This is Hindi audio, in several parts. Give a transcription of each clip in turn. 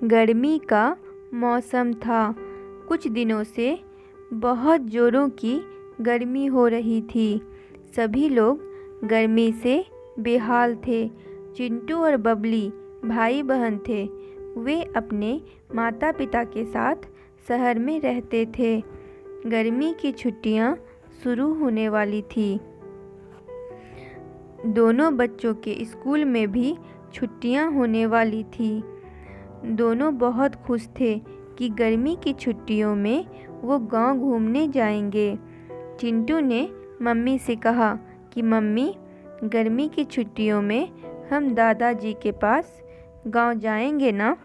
गर्मी का मौसम था। कुछ दिनों से बहुत ज़ोरों की गर्मी हो रही थी। सभी लोग गर्मी से बेहाल थे। चिंटू और बबली भाई बहन थे। वे अपने माता पिता के साथ शहर में रहते थे। गर्मी की छुट्टियां शुरू होने वाली थी। दोनों बच्चों के स्कूल में भी छुट्टियां होने वाली थी। दोनों बहुत खुश थे कि गर्मी की छुट्टियों में वो गांव घूमने जाएंगे। चिंटू ने मम्मी से कहा कि मम्मी, गर्मी की छुट्टियों में हम दादाजी के पास गांव जाएंगे ना?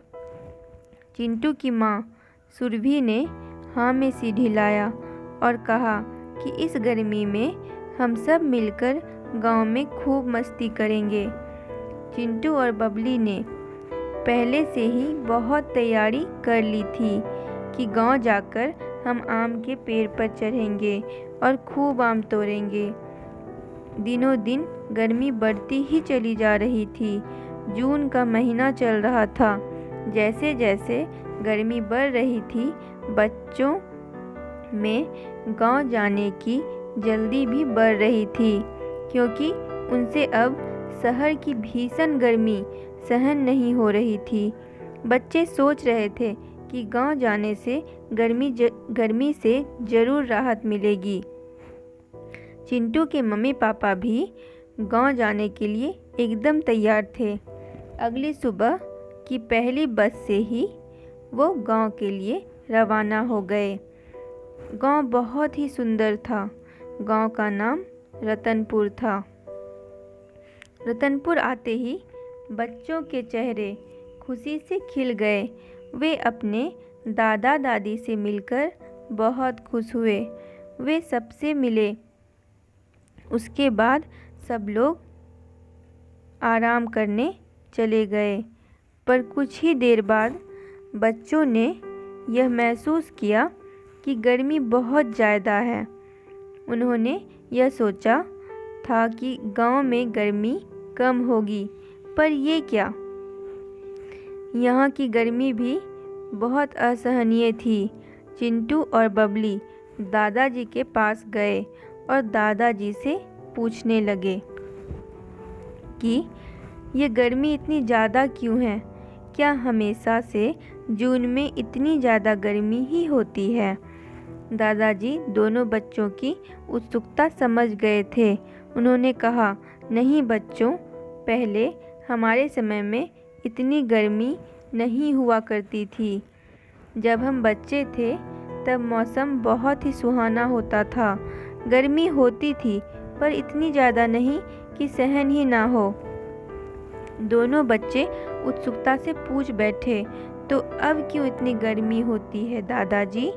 चिंटू की माँ सुरभि ने हाँ में सिर हिलाया और कहा कि इस गर्मी में हम सब मिलकर गांव में खूब मस्ती करेंगे। चिंटू और बबली ने पहले से ही बहुत तैयारी कर ली थी कि गांव जाकर हम आम के पेड़ पर चढ़ेंगे और खूब आम तोड़ेंगे। दिनों दिन गर्मी बढ़ती ही चली जा रही थी। जून का महीना चल रहा था। जैसे जैसे गर्मी बढ़ रही थी, बच्चों में गांव जाने की जल्दी भी बढ़ रही थी, क्योंकि उनसे अब शहर की भीषण गर्मी सहन नहीं हो रही थी। बच्चे सोच रहे थे कि गांव जाने से गर्मी से ज़रूर राहत मिलेगी। चिंटू के मम्मी पापा भी गांव जाने के लिए एकदम तैयार थे। अगली सुबह की पहली बस से ही वो गांव के लिए रवाना हो गए। गांव बहुत ही सुंदर था। गांव का नाम रतनपुर था। रतनपुर आते ही बच्चों के चेहरे खुशी से खिल गए। वे अपने दादा दादी से मिलकर बहुत खुश हुए। वे सबसे मिले। उसके बाद सब लोग आराम करने चले गए। पर कुछ ही देर बाद बच्चों ने यह महसूस किया कि गर्मी बहुत ज़्यादा है। उन्होंने यह सोचा था कि गांव में गर्मी कम होगी, पर ये क्या! यहाँ की गर्मी भी बहुत असहनीय थी। चिंटू और बबली दादाजी के पास गए और दादाजी से पूछने लगे कि ये गर्मी इतनी ज़्यादा क्यों है? क्या हमेशा से जून में इतनी ज़्यादा गर्मी ही होती है? दादाजी दोनों बच्चों की उत्सुकता समझ गए थे। उन्होंने कहा, नहीं बच्चों, पहले हमारे समय में इतनी गर्मी नहीं हुआ करती थी। जब हम बच्चे थे तब मौसम बहुत ही सुहाना होता था। गर्मी होती थी, पर इतनी ज़्यादा नहीं कि सहन ही ना हो। दोनों बच्चे उत्सुकता से पूछ बैठे, तो अब क्यों इतनी गर्मी होती है दादाजी?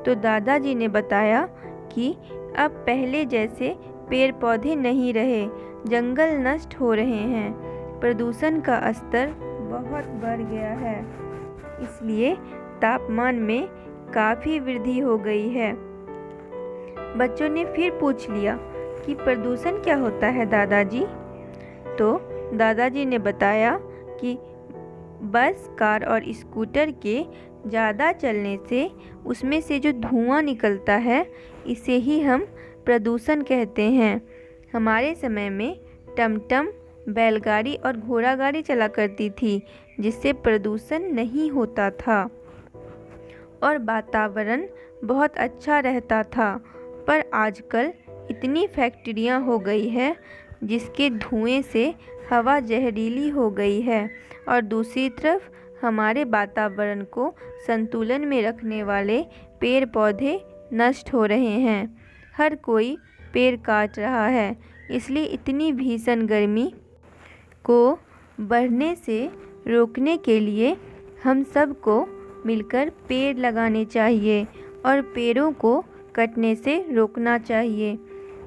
तो दादाजी ने बताया कि अब पहले जैसे पेड़ पौधे नहीं रहे, जंगल नष्ट हो रहे हैं, प्रदूषण का स्तर बहुत बढ़ गया है, इसलिए तापमान में काफ़ी वृद्धि हो गई है। बच्चों ने फिर पूछ लिया कि प्रदूषण क्या होता है दादाजी? तो दादाजी ने बताया कि बस, कार और स्कूटर के ज़्यादा चलने से उसमें से जो धुआं निकलता है, इसे ही हम प्रदूषण कहते हैं। हमारे समय में टमटम, बैलगाड़ी और घोड़ा गाड़ी चला करती थी, जिससे प्रदूषण नहीं होता था और वातावरण बहुत अच्छा रहता था। पर आजकल इतनी फैक्ट्रियां हो गई है, जिसके धुएं से हवा जहरीली हो गई है और दूसरी तरफ हमारे वातावरण को संतुलन में रखने वाले पेड़ पौधे नष्ट हो रहे हैं। हर कोई पेड़ काट रहा है, इसलिए इतनी भीषण गर्मी को बढ़ने से रोकने के लिए हम सबको मिलकर पेड़ लगाने चाहिए और पेड़ों को कटने से रोकना चाहिए।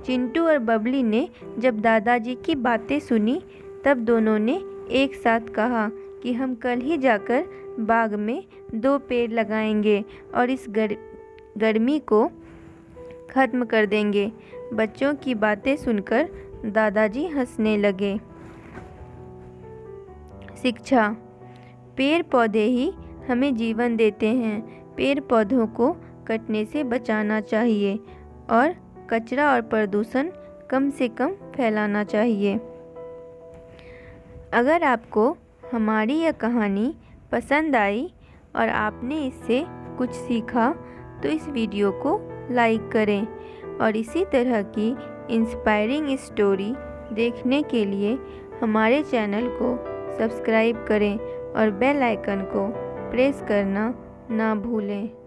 चिंटू और बबली ने जब दादाजी की बातें सुनी, तब दोनों ने एक साथ कहा कि हम कल ही जाकर बाग में 2 पेड़ लगाएंगे और इस गर्मी को ख़त्म कर देंगे। बच्चों की बातें सुनकर दादाजी हंसने लगे। शिक्षा। पेड़ पौधे ही हमें जीवन देते हैं। पेड़ पौधों को कटने से बचाना चाहिए और कचरा और प्रदूषण कम से कम फैलाना चाहिए। अगर आपको हमारी यह कहानी पसंद आई और आपने इससे कुछ सीखा तो इस वीडियो को लाइक करें और इसी तरह की इंस्पायरिंग स्टोरी देखने के लिए हमारे चैनल को सब्सक्राइब करें और बेल आइकन को प्रेस करना ना भूलें।